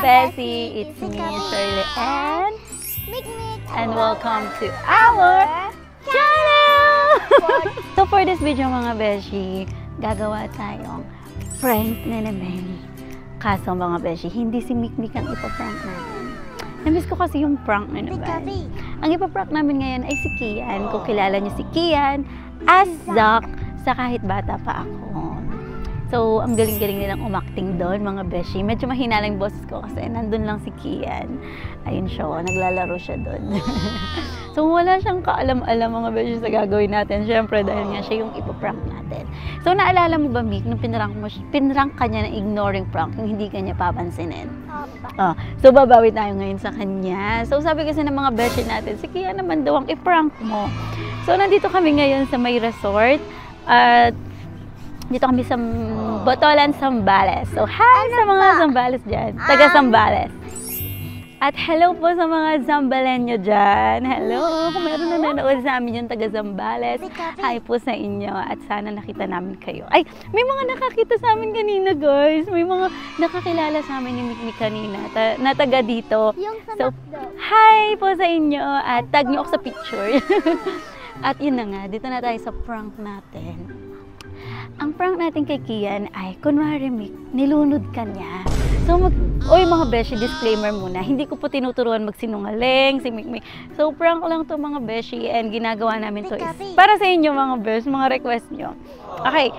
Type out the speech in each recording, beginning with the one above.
Bessie, it's me, Shirley, and welcome to our channel! So for this video mga Beshi, gagawa tayong prank na naman. Kaso mga Beshi, hindi si Mikmik ang ipaprank natin. Namiss ko kasi yung prank na naman. Ang ipaprank namin ngayon ay si Kian. Kung kilala niyo si Kian, as Zack, sa kahit bata pa ako. So, ang galing-galing nilang umakting doon, mga Beshi. Medyo mahina lang yung boses ko kasi nandun lang si Kian. Ayun siya, naglalaro siya doon. So, wala siyang kaalam-alam, mga Beshi, sa gagawin natin. Siyempre, dahil nga siya yung ipaprank natin. So, naalala mo ba, Mik, nung pinrank ka niya na ignoring prank, yung hindi ka niya papansinin? So, babawi tayo ngayon sa kanya. So, sabi kasi ng mga Beshi natin, si Kian naman daw ang iprank mo. So, nandito kami ngayon sa may resort. At dito kami sa Botolan, Zambales. So, hi sa mga Zambales dyan. Taga Zambales. At hello po sa mga Zambalenyo dyan. Hello. Kung meron na nanood sa amin yung taga Zambales, hi po sa inyo. At sana nakita namin kayo. Ay, may mga nakakita sa amin kanina, guys. May mga nakakilala sa amin ni Mikmik kanina na taga dito. So, hi po sa inyo. At tag nyo ako sa picture. At yun na nga, dito na tayo sa prank natin. Ang prank natin kay Kian ay, kunwari Mik, nilunod ka niya. So, oy mga Beshi, disclaimer muna, hindi ko po tinuturuan magsinungaling, si Mikmik. So, prank lang to mga Beshi, and ginagawa namin to is para sa inyo mga Beshi, mga request nyo. Okay.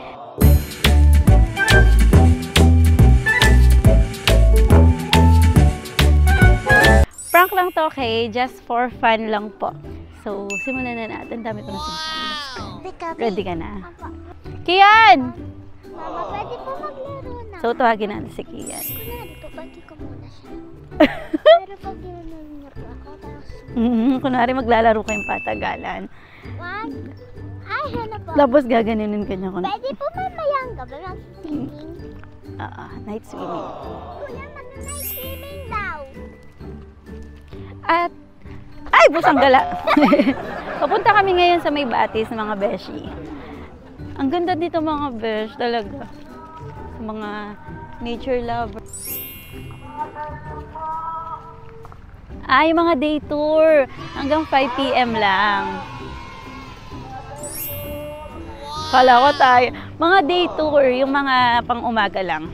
Prank lang to, okay? Just for fun lang po. So, simulan na natin. Dami ko na sinasabi. Ready ka na? Kian! Mama, pwede po maglaro na. So, tawagin natin si Kian. Kunwari po, bagi ko muna siya. Pero pag ginanong niya po ako, tapos... Kunwari maglalaro kayong patagalan. Wag. Ay, hanap po. Tapos gaganinin ka niya. Pwede po mamayang gabi mag-swimming. Night swimming. Kuya, mag-night swimming daw. At, ay, busang gala. Papunta kami ngayon sa may Batis, mga Beshi. Ang ganda dito mga Besh, talaga. Mga nature lovers. Ay, mga day tour. Hanggang 5 PM lang. Kala ko tayo. Mga day tour, yung mga pang umaga lang.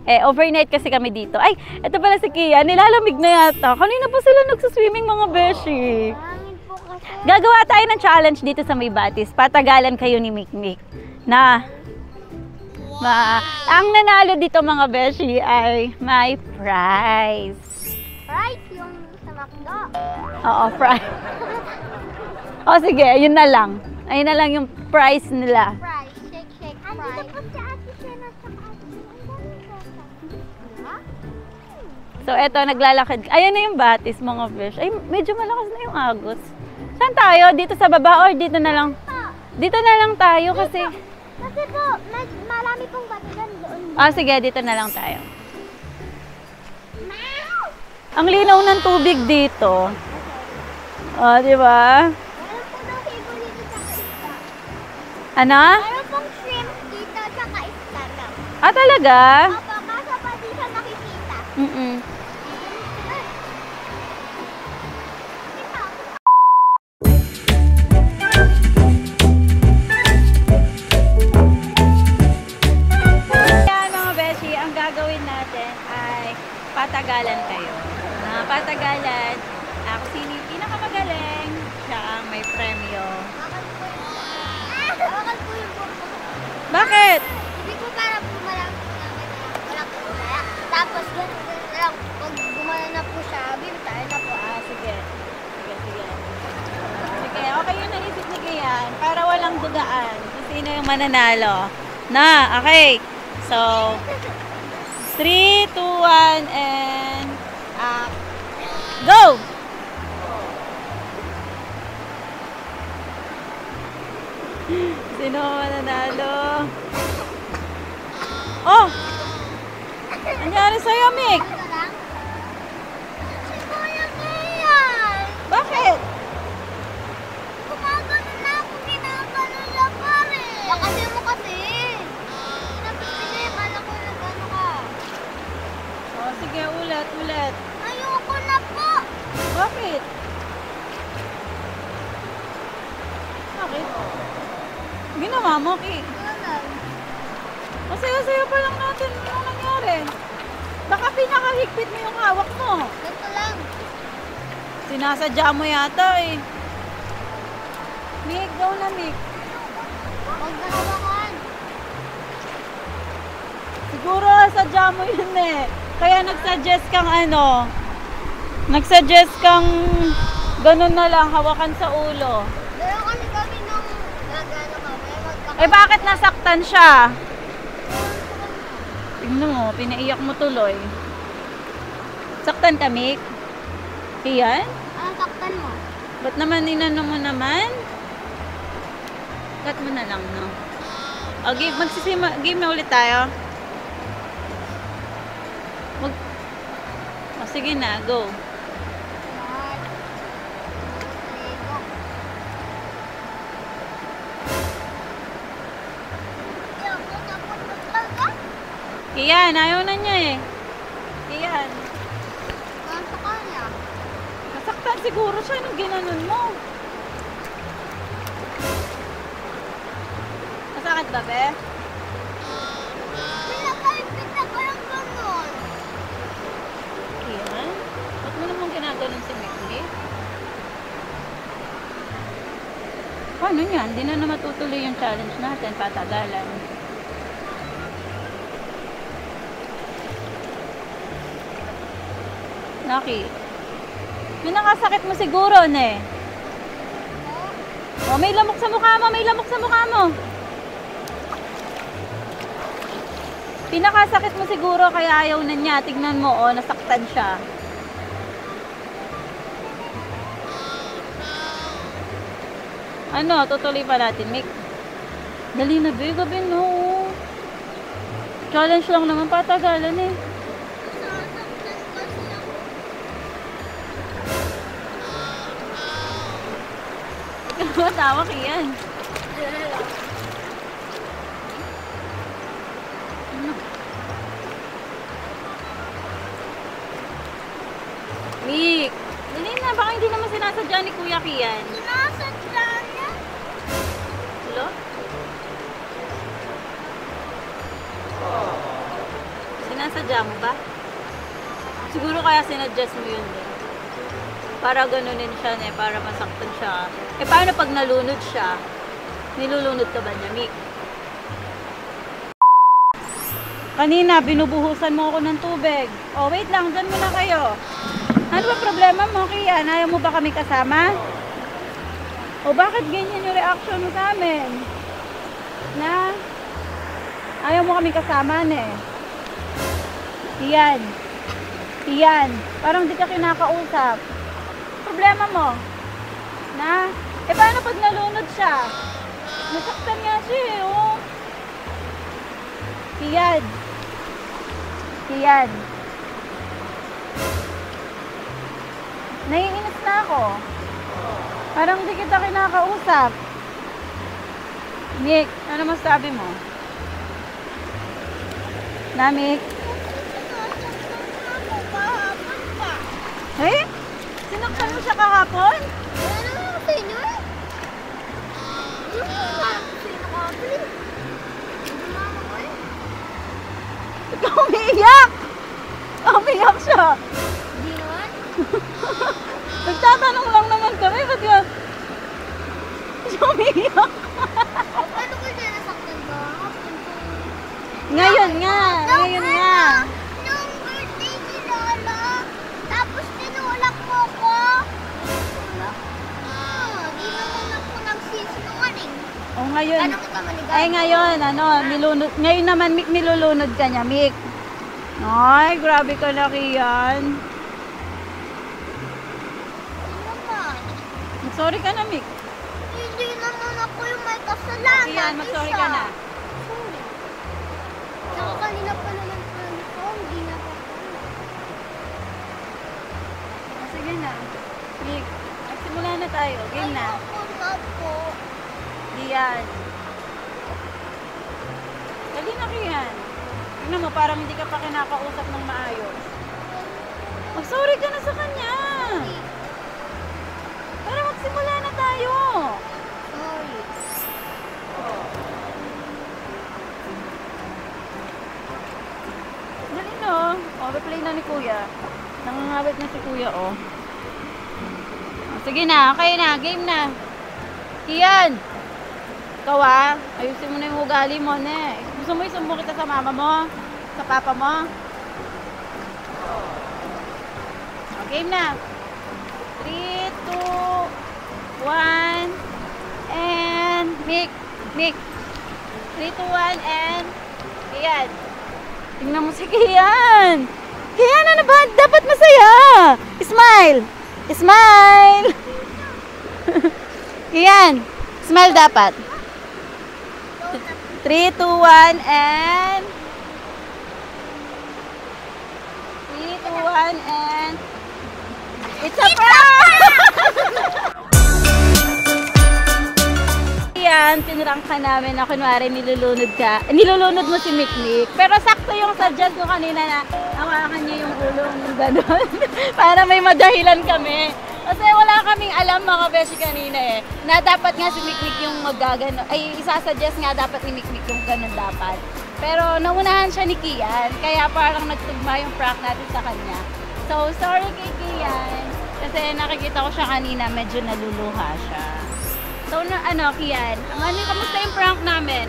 Overnight kasi kami dito. Ay, ito pala si Kian. Nilalamig na yata. Kanina pa sila nagsaswimming mga Beshi. Gagawa tayo ng challenge dito sa may Batis. Patagalan kayo ni Mikmik. Ang nanalo dito mga Beshi ay may prize. Prize yung sa McDo. Oo, prize. O sige, yun na lang. Ayun na lang yung prize nila. Prize. Shake, shake, prize. Andito po si Ate Sena sa So, eto, naglalakad. Ayun na yung Batis, mga Besh. Ay, medyo malakas na yung agos. Saan tayo? Dito sa baba or dito na lang? Dito na lang tayo kasi... Kasi po, marami pong batugan doon. Sige, dito na lang tayo. Ang linaw ng tubig dito. Di ba? Meron po daw favorite sa kaista. Ano? Meron pong shrimp dito sa kaista daw. Talaga? Opo, kaso pa di siya nakikita. Patagalan kayo. Patagalan, kung sino yung pinakamagaling, siya ang may premyo. Bakal po yung buko. Bakit? Hindi po para pumalang walang kumaya. Tapos gano'n lang, pag gumana na po siya, bibitayin na po. Sige. Sige, okay yung naisip ni Kian para walang dugaan. Kung sino yung mananalo. Okay. So, 3, 2, 1, and go! Sino mananalo? Oh! Nangyari sa'yo, Mik? Ano lang? Si Kuya Kian! Bakit? Gumagano na ako, ginagano niya pa rin. Kasi mo kasi. Pinapipili, kala ko nagano ka. Sige, ulit. Ginawa mo, Ki. Ano lang? Masaya-saya pa lang natin. Ano nangyari? Baka pinakahigpit mo yung hawak mo. Ganito lang. Sinasadya mo yata eh. Mick, go na Mick. Huwag na hawakan. Siguro sadya mo yun eh. Kaya nagsuggest kang ano. Nagsuggest kang ganun na lang, hawakan sa ulo. Pero kasi kami nung gagano kami, Eh bakit nasaktan siya? Tingnan mo, pinaiyak mo tuloy. Saktan ka, Mick? Iyan? Anong saktan mo? Ba't naman inano mo naman? Cut mo na lang, no? O, game na ulit tayo. O, sige na, go. 1, 2, 3, go. Yan, tapos mo talaga? Iyan, ayaw na niya eh. Iyan. Ano sa kanya? Nasaktan siguro siya nung ginanon mo. Masakit ba, be? Pinakalpit na ko lang ganun. Iyan? Ba't mo naman ginaganon si Mickey? Paano yan? Hindi na matutuloy yung challenge natin. Patagalan. Naki. May nakasakit mo siguro, ne? Oh, may lamok sa mukha mo. May lamok sa mukha mo. Pinakasakit mo siguro kaya ayaw na niya. Tignan mo, oh, nasaktan siya. Ano, tutuloy pa natin, Mick. Dali na, be. Gabi, no. Challenge lang naman, patagalan eh. Sasaktan kasi ako. Matawa ka yan. Mick, dali na. Baka hindi naman sinasadya ni Kuya Kian. Sinasadya niya. Hello? Sinasadya mo ba? Siguro kaya sinadjust mo yun eh. Para ganunin siya eh, para masaktan siya. Eh paano pag nalunod siya? Nilulunod ka ba niya, Mick? Kanina, binubuhusan mo ako ng tubig. Oh, wait lang, dyan muna kayo. Ano ba problema mo, Kian? Ayaw mo ba kami kasama? O bakit ganyan yung reaction mo sa amin? Na? Ayaw mo kami kasama, ne? Iyan. Iyan. Parang di ka kinakausap. Problema mo? Na? Eh paano pag nalunod siya? Nasaktan nga siya eh, oh. Iyan. Iyan. Naiinis na ako. Parang di kita kinakausap. Mick, ano masabi mo? Na, Mick? Sinasaktan ako kahapon pa. Eh? Sinaktan mo siya kahapon? Ano yung sino eh? Yung sino ka? Gumama ko eh. Ikaw umiiyak! Umiiyak siya! Di naman. Nagtatanong lang naman kami, ba't yun? Siya umiiyak. Paano ko siya nasaktan kahapon? Ngayon nga, ngayon nga. Nung birthday ni Lola, tapos tinulak mo ko. Tulak? Di naman ako nagsisinungaling. O ngayon, Paano kita manigaw? ay ngayon, ano, nilunod, ngayon naman, Mick, nilulunod ka niya, Mick. Ay, grabe ka na, Kian. Naman. Sorry ka na, Mick. Hindi naman ako yung may kasalanan. Kian, mag-sorry ka na. Sorry. Saka kanina pa naman ko, hindi na ako. O, sige na. Mick, magsimula na tayo. Game na. Ayoko na po. Diyan. Dali na, Kian. Tingnan mo, parang hindi ka pa kinakausap ng maayos. Mag-sorry ka na sa kanya. Para magsimula na tayo. Sorry. Oh, replay na ni Kuya. Nangangawit na si Kuya, oh. Sige na, kayo na, game na. Kian! Ikaw ayusin mo na yung ugali mo, ne. Gusto mo isumbong kita sa mama mo? Sa papa mo? Oh, game na. 3, 2, 1, and Mick. 3, 2, 1, and Kian. Tingnan mo si Kian. Kian, ano ba? Dapat masaya. Smile. Smile. Kian, smile dapat. 3, 2, 1, and 3, 2, 1, and it's a prank! Yan, pinrank ka namin na kunwari nilulunod ka. Nilulunod mo si Mikmik. Pero sakto yung suggest ko kanina na hawakan niya yung ulo ng gano'n. Para may madahilan kami. Kasi wala kaming alam mga beshi kanina na dapat nga si Mikmik yung magagano. Ay, isasuggest nga dapat ni Mikmik yung gano'n dapat. Pero naunahan siya ni Kian. Kaya parang nagtugma yung prank natin sa kanya. So, sorry kay Kian. Kasi nakikita ko siya kanina, medyo naluluha siya. So, Kian, kamusta yung prank namin?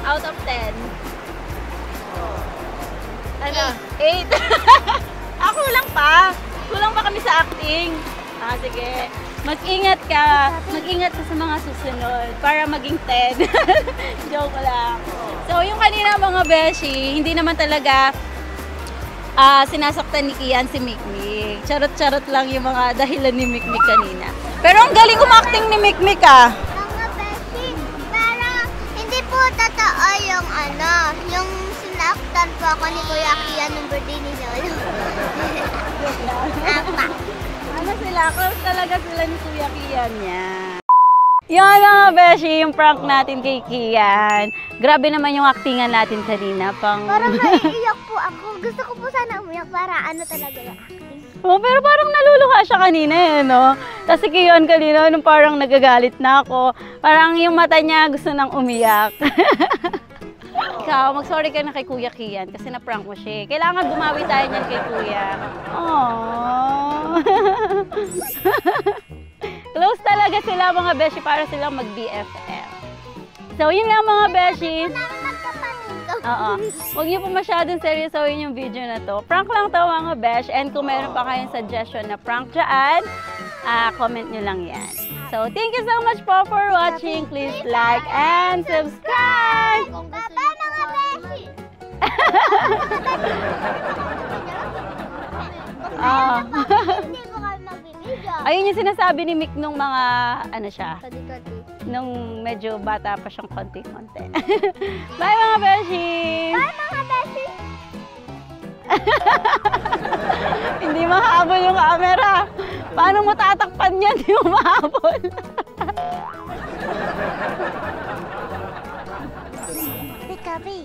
Out of 10. 8. Kulang pa. Kulang pa kami sa acting. Sige. Mag-ingat ka. Mag-ingat ka sa mga susunod para maging 10. Joke lang. So, yung kanina mga beshi, hindi naman talaga sinasaktan ni Kian si Mikmik. Charot-charot lang yung mga dahilan ni Mikmik kanina. Pero ang galing umacting ni Mikmik Mga beshi, pero hindi po totoo yung yung sinaktan po ako ni Kuya Kian nung birthday ni Lolo. Apa. Sila? Close talaga sila ni Kuya Kian niya. Yan mga beshi, yung prank natin kay Kian. Grabe naman yung actingan natin kanina. Parang naiiyak po ako. Gusto ko po sana umiyak para talaga yung acting. Oh, pero parang naluluha siya kanina no? Tapos si Kian kanina, nung parang nagagalit na ako. Parang yung mata niya gusto nang umiyak. Ikaw, mag-sorry ka na kay Kuya Kian kasi na-prank mo siya. Kailangan bumawi tayo niyan kay Kuya. Aww. Close talaga sila mga beshi para silang mag-BFF. So, yun nga mga beshi. Oo. Huwag niyo po masyadong seryosohin yung video na to. Prank lang to mga besh. And kung meron pa kayong suggestion na prank dyan, comment nyo lang yan. So, thank you so much po for watching. Please like and subscribe! Bye-bye mga beshi! Hindi po kami magbibideo. Ayun yung sinasabi ni Mick nung mga, siya, Kadi-kadi. nung medyo bata pa siyang konti-konti. Bye mga beshi! Bye mga beshi! Hindi mahabol yung camera. Paano mo tatakpan yan? Hindi mo mahabol. Kadi-kadi.